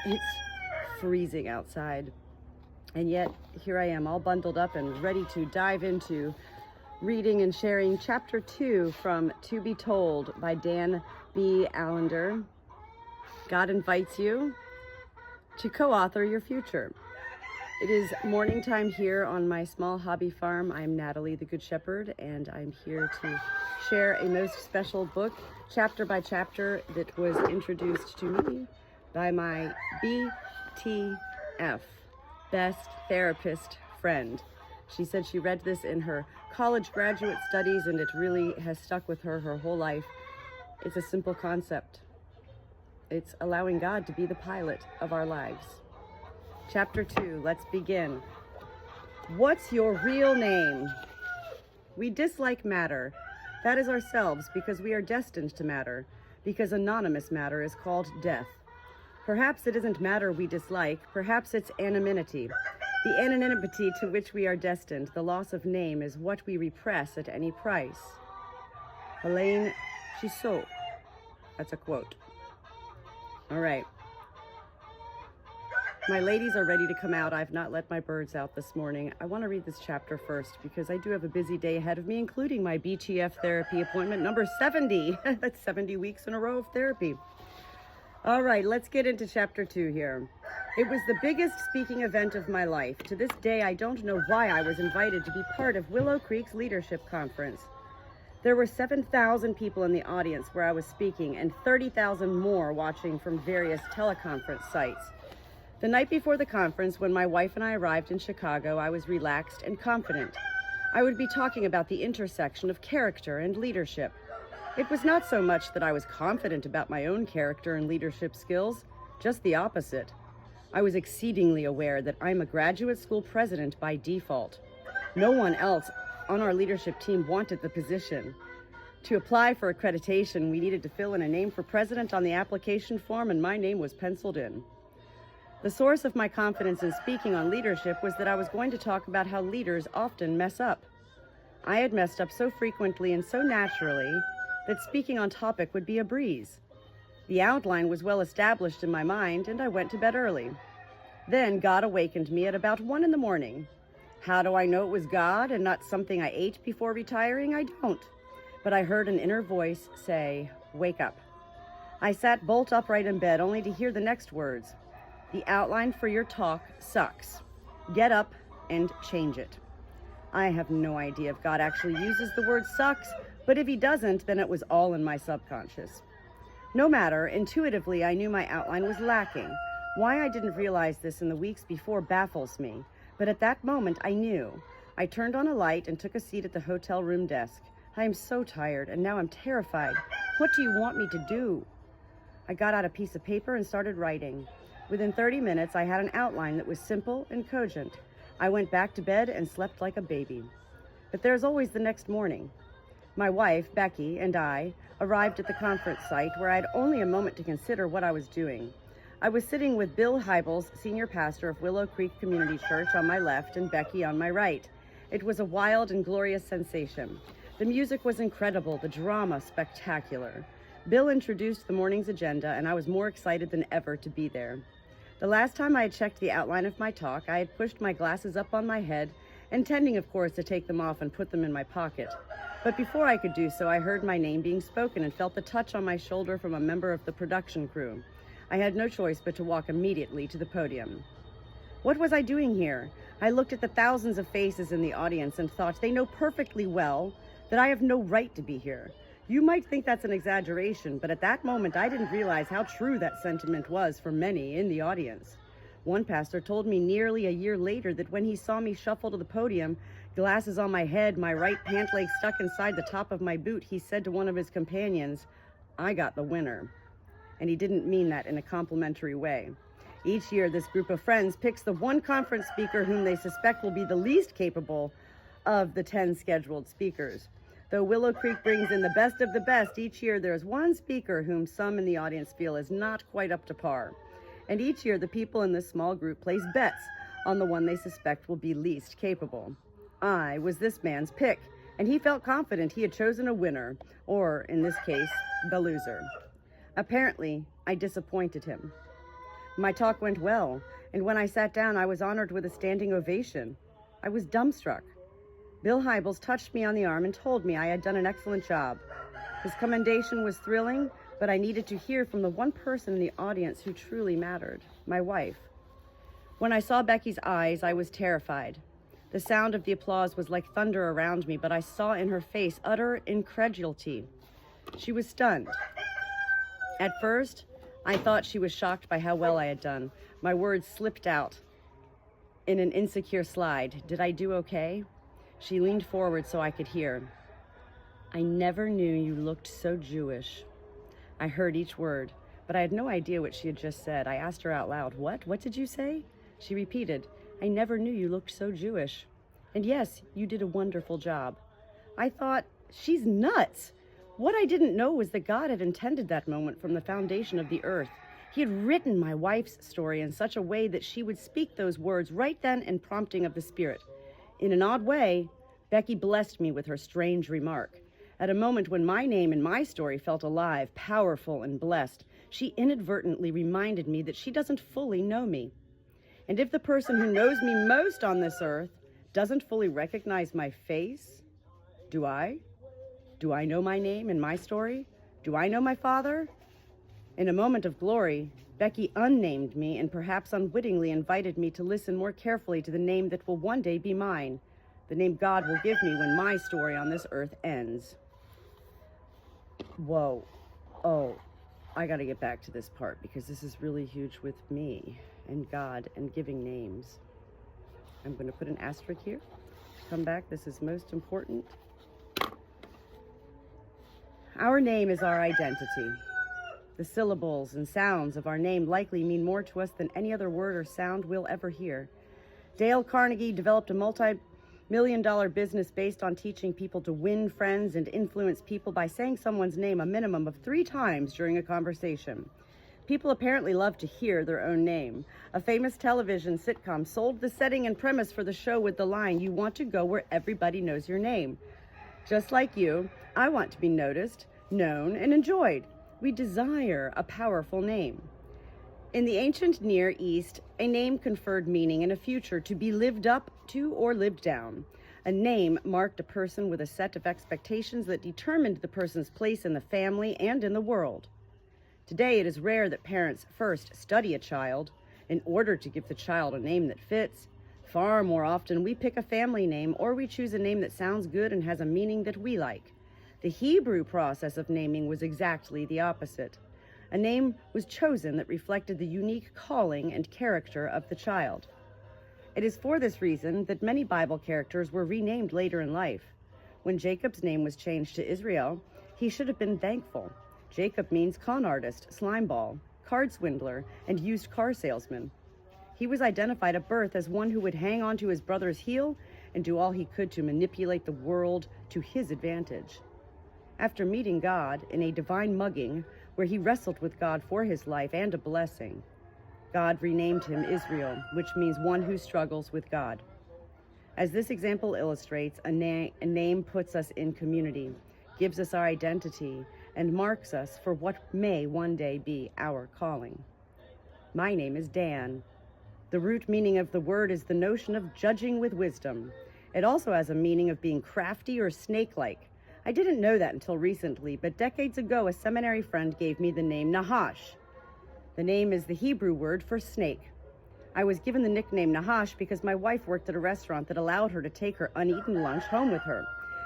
It's freezing outside, and yet here I am all bundled up and ready to dive into reading and sharing chapter 2 from To Be Told by Dan B. Allender. God invites you to co-author your future. It is morning time here on my small hobby farm. I'm Natalie, the Good Shepherd, and I'm here to share a most special book, chapter by chapter, that was introduced to me by my BTF, Best Therapist Friend. She said she read this in her college graduate studies, and it really has stuck with her whole life. It's a simple concept. It's allowing God to be the pilot of our lives. Chapter 2, let's begin. What's your real name? We dislike matter. That is ourselves, because we are destined to matter, because anonymous matter is called death. Perhaps it isn't matter we dislike, perhaps it's anonymity. The anonymity to which we are destined, the loss of name, is what we repress at any price. Helene Chisot. That's a quote. All right. My ladies are ready to come out. I've not let my birds out this morning. I want to read this chapter first because I do have a busy day ahead of me, including my BTF therapy appointment number 70. That's 70 weeks in a row of therapy. All right, let's get into chapter 2 here. It was the biggest speaking event of my life. To this day, I don't know why I was invited to be part of Willow Creek's leadership conference. There were 7,000 people in the audience where I was speaking and 30,000 more watching from various teleconference sites. The night before the conference, when my wife and I arrived in Chicago, I was relaxed and confident. I would be talking about the intersection of character and leadership. It was not so much that I was confident about my own character and leadership skills, just the opposite. I was exceedingly aware that I'm a graduate school president by default. No one else on our leadership team wanted the position. To apply for accreditation, we needed to fill in a name for president on the application form, and my name was penciled in. The source of my confidence in speaking on leadership was that I was going to talk about how leaders often mess up. I had messed up so frequently and so naturally that speaking on topic would be a breeze. The outline was well established in my mind, and I went to bed early. Then God awakened me at about 1 a.m. How do I know it was God and not something I ate before retiring? I don't. But I heard an inner voice say, "Wake up." I sat bolt upright in bed only to hear the next words. "The outline for your talk sucks. Get up and change it." I have no idea if God actually uses the word sucks, but if he doesn't, then it was all in my subconscious. No matter, intuitively I knew my outline was lacking. Why I didn't realize this in the weeks before baffles me, but at that moment I knew. I turned on a light and took a seat at the hotel room desk. I am so tired, and now I'm terrified. What do you want me to do? I got out a piece of paper and started writing. Within 30 minutes, I had an outline that was simple and cogent. I went back to bed and slept like a baby. But there's always the next morning. My wife, Becky, and I arrived at the conference site where I had only a moment to consider what I was doing. I was sitting with Bill Hybels, senior pastor of Willow Creek Community Church, on my left and Becky on my right. It was a wild and glorious sensation. The music was incredible, the drama spectacular. Bill introduced the morning's agenda, and I was more excited than ever to be there. The last time I had checked the outline of my talk, I had pushed my glasses up on my head, intending, of course, to take them off and put them in my pocket. But before I could do so, I heard my name being spoken and felt the touch on my shoulder from a member of the production crew. I had no choice but to walk immediately to the podium. What was I doing here? I looked at the thousands of faces in the audience and thought, they know perfectly well that I have no right to be here. You might think that's an exaggeration, but at that moment I didn't realize how true that sentiment was for many in the audience. One pastor told me nearly a year later that when he saw me shuffle to the podium, glasses on my head, my right pant leg stuck inside the top of my boot, he said to one of his companions, "I got the winner." And he didn't mean that in a complimentary way. Each year, this group of friends picks the one conference speaker whom they suspect will be the least capable of the 10 scheduled speakers. Though Willow Creek brings in the best of the best, each year there is one speaker whom some in the audience feel is not quite up to par. And each year the people in this small group place bets on the one they suspect will be least capable. I was this man's pick, and he felt confident he had chosen a winner, or in this case, the loser. Apparently, I disappointed him. My talk went well, and when I sat down, I was honored with a standing ovation. I was dumbstruck. Bill Hybels touched me on the arm and told me I had done an excellent job. His commendation was thrilling, but I needed to hear from the one person in the audience who truly mattered, my wife. When I saw Becky's eyes, I was terrified. The sound of the applause was like thunder around me, but I saw in her face utter incredulity. She was stunned. At first, I thought she was shocked by how well I had done. My words slipped out in an insecure slide. Did I do okay? She leaned forward so I could hear. I never knew you looked so Jewish. I heard each word, but I had no idea what she had just said. I asked her out loud, What? What did you say? She repeated, I never knew you looked so Jewish. And yes, you did a wonderful job. I thought, she's nuts. What I didn't know was that God had intended that moment from the foundation of the earth. He had written my wife's story in such a way that she would speak those words right then in prompting of the Spirit. In an odd way, Becky blessed me with her strange remark. At a moment when my name and my story felt alive, powerful, and blessed, she inadvertently reminded me that she doesn't fully know me. And if the person who knows me most on this earth doesn't fully recognize my face, do I? Do I know my name and my story? Do I know my father? In a moment of glory, Becky unnamed me and perhaps unwittingly invited me to listen more carefully to the name that will one day be mine, the name God will give me when my story on this earth ends. Whoa. Oh, I gotta get back to this part because this is really huge with me and God and giving names. I'm going to put an asterisk here. Come back. This is most important. Our name is our identity. The syllables and sounds of our name likely mean more to us than any other word or sound we'll ever hear. Dale Carnegie developed a multi-million-dollar business based on teaching people to win friends and influence people by saying someone's name a minimum of 3 times during a conversation. People apparently love to hear their own name. A famous television sitcom sold the setting and premise for the show with the line, "You want to go where everybody knows your name." Just like you, I want to be noticed, known, and enjoyed. We desire a powerful name. In the ancient Near East, a name conferred meaning and a future to be lived up to or lived down. A name marked a person with a set of expectations that determined the person's place in the family and in the world. Today, it is rare that parents first study a child in order to give the child a name that fits. Far more often, we pick a family name or we choose a name that sounds good and has a meaning that we like. The Hebrew process of naming was exactly the opposite. A name was chosen that reflected the unique calling and character of the child. It is for this reason that many Bible characters were renamed later in life. When Jacob's name was changed to Israel, he should have been thankful. Jacob means con artist, slimeball, card swindler, and used car salesman. He was identified at birth as one who would hang on to his brother's heel and do all he could to manipulate the world to his advantage. After meeting God in a divine mugging, where he wrestled with God for his life and a blessing, God renamed him Israel, which means one who struggles with God. As this example illustrates, a name puts us in community, gives us our identity, and marks us for what may one day be our calling. My name is Dan. The root meaning of the word is the notion of judging with wisdom. It also has a meaning of being crafty or snake-like. I didn't know that until recently, but decades ago, a seminary friend gave me the name Nahash. The name is the Hebrew word for snake. I was given the nickname Nahash because my wife worked at a restaurant that allowed her to take her uneaten lunch home with her.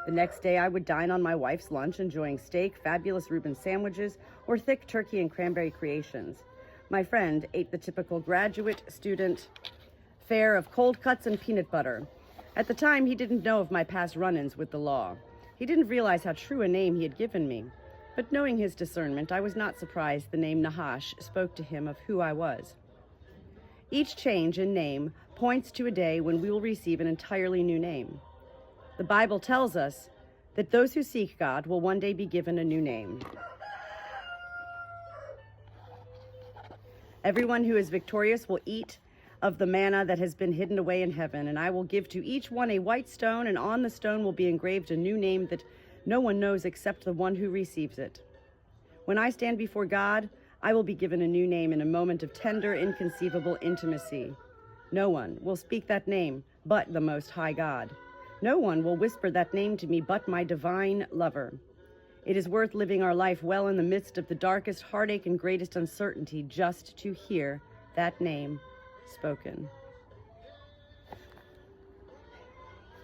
The next day, I would dine on my wife's lunch, enjoying steak, fabulous Reuben sandwiches, or thick turkey and cranberry creations. My friend ate the typical graduate student fare of cold cuts and peanut butter. At the time, he didn't know of my past run-ins with the law. He didn't realize how true a name he had given me. But knowing his discernment, I was not surprised the name Nahash spoke to him of who I was. Each change in name points to a day when we will receive an entirely new name. The Bible tells us that those who seek God will one day be given a new name. Everyone who is victorious will eat of the manna that has been hidden away in heaven, and I will give to each one a white stone, and on the stone will be engraved a new name that no one knows except the one who receives it. When I stand before God, I will be given a new name in a moment of tender, inconceivable intimacy. No one will speak that name but the Most High God. No one will whisper that name to me but my divine lover. It is worth living our life well in the midst of the darkest heartache and greatest uncertainty just to hear that name spoken.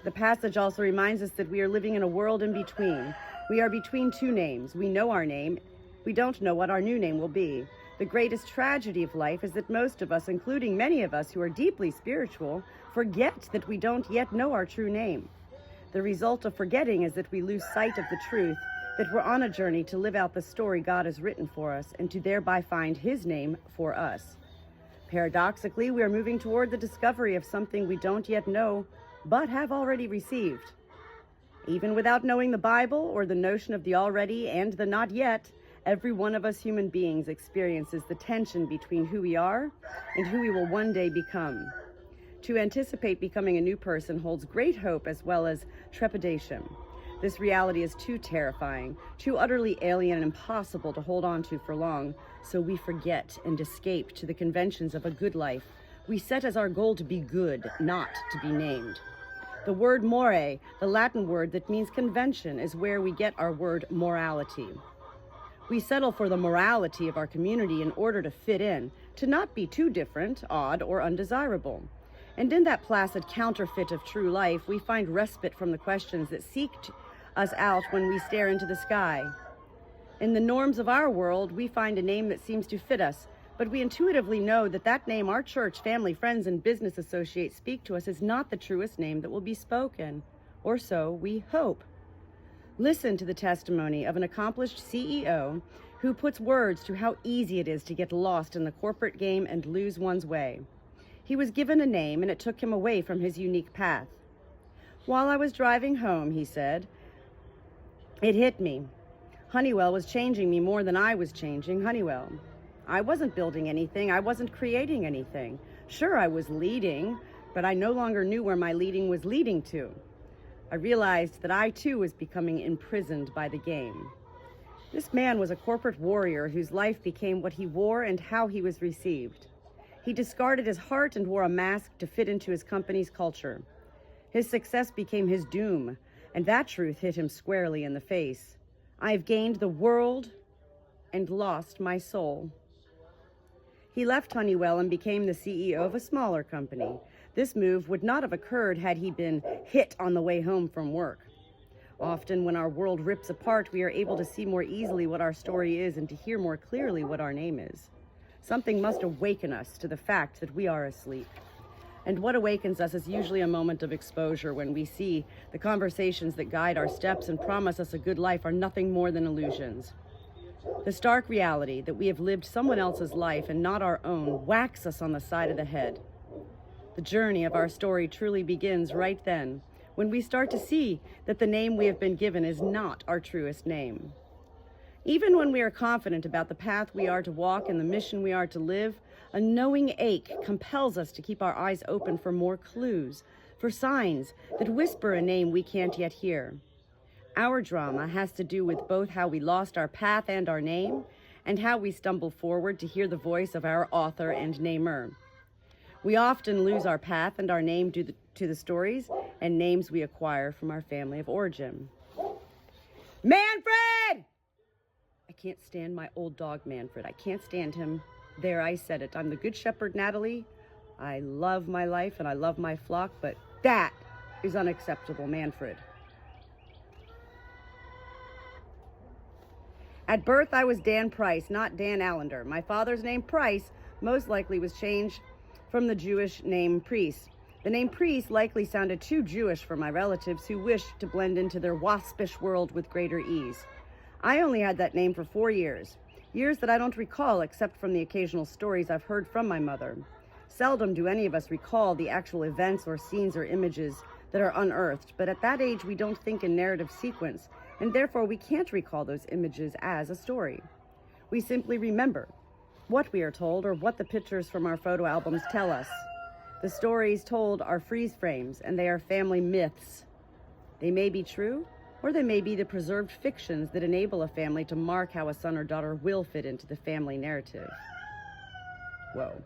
The passage also reminds us that we are living in a world in between. We are between two names. We know our name. We don't know what our new name will be. The greatest tragedy of life is that most of us, including many of us who are deeply spiritual, forget that we don't yet know our true name. The result of forgetting is that we lose sight of the truth, that we're on a journey to live out the story God has written for us and to thereby find His name for us. Paradoxically, we are moving toward the discovery of something we don't yet know, but have already received. Even without knowing the Bible or the notion of the already and the not yet, every one of us human beings experiences the tension between who we are and who we will one day become. To anticipate becoming a new person holds great hope as well as trepidation. This reality is too terrifying, too utterly alien and impossible to hold on to for long, so we forget and escape to the conventions of a good life. We set as our goal to be good, not to be named. The word more, the Latin word that means convention, is where we get our word morality. We settle for the morality of our community in order to fit in, to not be too different, odd, or undesirable. And in that placid counterfeit of true life, we find respite from the questions that seek us out when we stare into the sky. In the norms of our world, we find a name that seems to fit us, but we intuitively know that that name our church, family, friends, and business associates speak to us is not the truest name that will be spoken, or so we hope. Listen to the testimony of an accomplished CEO who puts words to how easy it is to get lost in the corporate game and lose one's way. He was given a name, and it took him away from his unique path. While I was driving home, he said, it hit me. Honeywell was changing me more than I was changing Honeywell. I wasn't building anything. I wasn't creating anything. Sure, I was leading, but I no longer knew where my leading was leading to. I realized that I, too, was becoming imprisoned by the game. This man was a corporate warrior whose life became what he wore and how he was received. He discarded his heart and wore a mask to fit into his company's culture. His success became his doom, and that truth hit him squarely in the face. I have gained the world and lost my soul. He left Honeywell and became the CEO of a smaller company. This move would not have occurred had he been hit on the way home from work. Often when our world rips apart, we are able to see more easily what our story is and to hear more clearly what our name is. Something must awaken us to the fact that we are asleep. And what awakens us is usually a moment of exposure when we see the conversations that guide our steps and promise us a good life are nothing more than illusions. The stark reality that we have lived someone else's life and not our own whacks us on the side of the head. The journey of our story truly begins right then, when we start to see that the name we have been given is not our truest name. Even when we are confident about the path we are to walk and the mission we are to live, a knowing ache compels us to keep our eyes open for more clues, for signs that whisper a name we can't yet hear. Our drama has to do with both how we lost our path and our name, and how we stumble forward to hear the voice of our author and namer. We often lose our path and our name due to the stories and names we acquire from our family of origin. Manfred! I can't stand my old dog, Manfred. I can't stand him. There, I said it. I'm the good shepherd, Natalie. I love my life and I love my flock, but that is unacceptable, Manfred. At birth, I was Dan Price, not Dan Allender. My father's name, Price, most likely was changed from the Jewish name Priest. The name Priest likely sounded too Jewish for my relatives who wished to blend into their waspish world with greater ease. I only had that name for 4 years. Years that I don't recall except from the occasional stories I've heard from my mother. Seldom do any of us recall the actual events or scenes or images that are unearthed, but at that age we don't think in narrative sequence, and therefore we can't recall those images as a story. We simply remember what we are told or what the pictures from our photo albums tell us. The stories told are freeze frames, and they are family myths. They may be true, or they may be the preserved fictions that enable a family to mark how a son or daughter will fit into the family narrative. Whoa.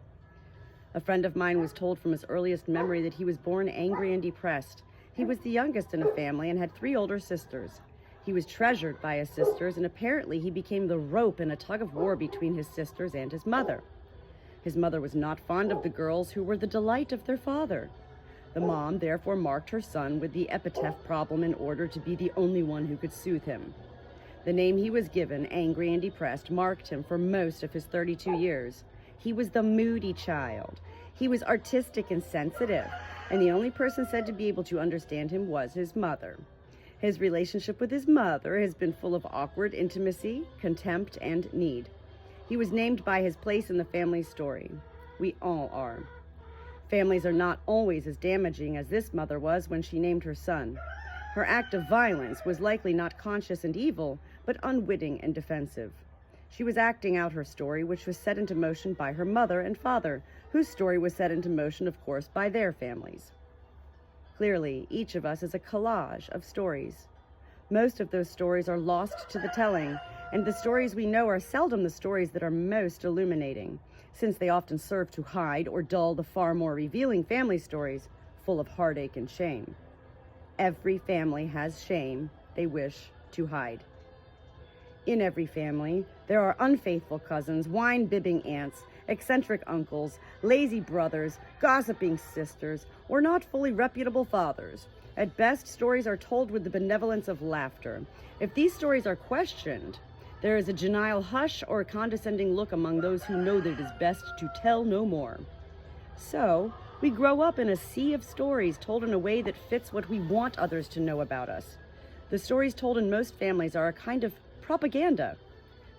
A friend of mine was told from his earliest memory that he was born angry and depressed. He was the youngest in a family and had 3 older sisters. He was treasured by his sisters, and apparently he became the rope in a tug-of-war between his sisters and his mother. His mother was not fond of the girls who were the delight of their father. The mom therefore marked her son with the epitaph problem in order to be the only one who could soothe him. The name he was given, angry and depressed, marked him for most of his 32 years. He was the moody child. He was artistic and sensitive, and the only person said to be able to understand him was his mother. His relationship with his mother has been full of awkward intimacy, contempt, and need. He was named by his place in the family story. We all are. Families are not always as damaging as this mother was when she named her son. Her act of violence was likely not conscious and evil, but unwitting and defensive. She was acting out her story, which was set into motion by her mother and father, whose story was set into motion, of course, by their families. Clearly, each of us is a collage of stories. Most of those stories are lost to the telling, and the stories we know are seldom the stories that are most illuminating, since they often serve to hide or dull the far more revealing family stories full of heartache and shame. Every family has shame they wish to hide. In every family, there are unfaithful cousins, wine-bibbing aunts, eccentric uncles, lazy brothers, gossiping sisters, or not fully reputable fathers. At best, stories are told with the benevolence of laughter. If these stories are questioned, there is a genial hush or a condescending look among those who know that it is best to tell no more. So, we grow up in a sea of stories told in a way that fits what we want others to know about us. The stories told in most families are a kind of propaganda.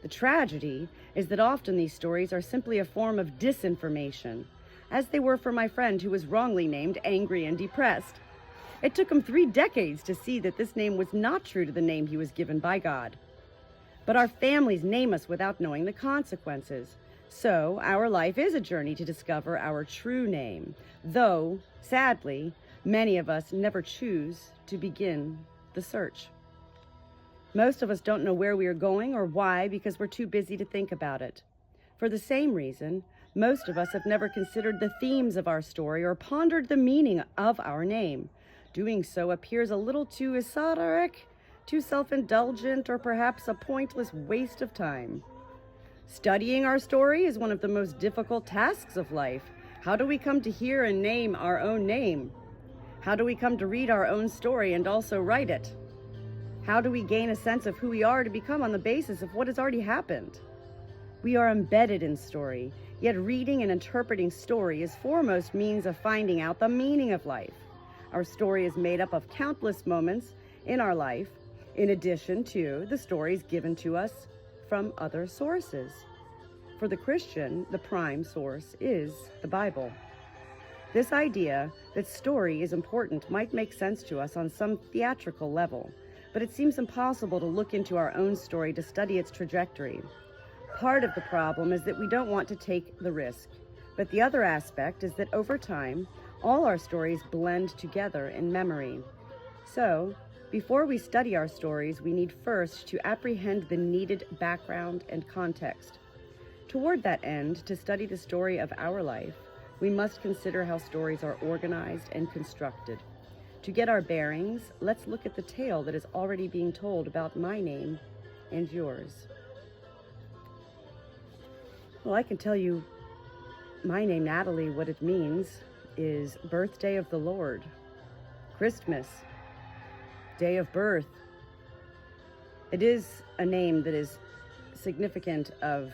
The tragedy is that often these stories are simply a form of disinformation, as they were for my friend who was wrongly named angry and depressed. It took him 3 decades to see that this name was not true to the name he was given by God. But our families name us without knowing the consequences. So our life is a journey to discover our true name, though, sadly, many of us never choose to begin the search. Most of us don't know where we are going or why because we're too busy to think about it. For the same reason, most of us have never considered the themes of our story or pondered the meaning of our name. Doing so appears a little too esoteric, too self-indulgent, or perhaps a pointless waste of time. Studying our story is one of the most difficult tasks of life. How do we come to hear and name our own name? How do we come to read our own story and also write it? How do we gain a sense of who we are to become on the basis of what has already happened? We are embedded in story, yet reading and interpreting story is foremost means of finding out the meaning of life. Our story is made up of countless moments in our life, in addition to the stories given to us from other sources. For the Christian, the prime source is the Bible. This idea that story is important might make sense to us on some theatrical level, but it seems impossible to look into our own story to study its trajectory. Part of the problem is that we don't want to take the risk, but the other aspect is that over time, all our stories blend together in memory. So, before we study our stories, we need first to apprehend the needed background and context. Toward that end, to study the story of our life, we must consider how stories are organized and constructed. To get our bearings, let's look at the tale that is already being told about my name and yours. Well, I can tell you my name, Natalie, what it means is birthday of the Lord, Christmas, day of birth. It is a name that is significant of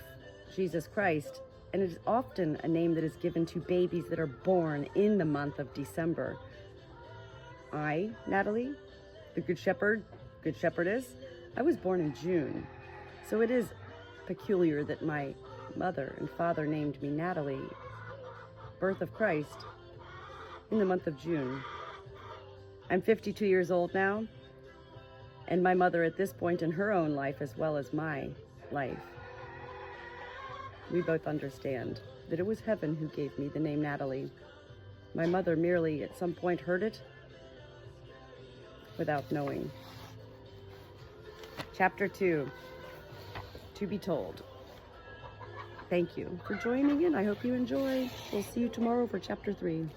Jesus Christ, and it is often a name that is given to babies that are born in the month of December. I, Natalie, the Good Shepherd, Good Shepherdess, I was born in June. So it is peculiar that my mother and father named me Natalie, birth of Christ, in the month of June. I'm 52 years old now, and my mother at this point in her own life as well as my life, we both understand that it was heaven who gave me the name Natalie. My mother merely at some point heard it without knowing. Chapter 2, To Be Told. Thank you for joining in. I hope you enjoy. We'll see you tomorrow for Chapter 3.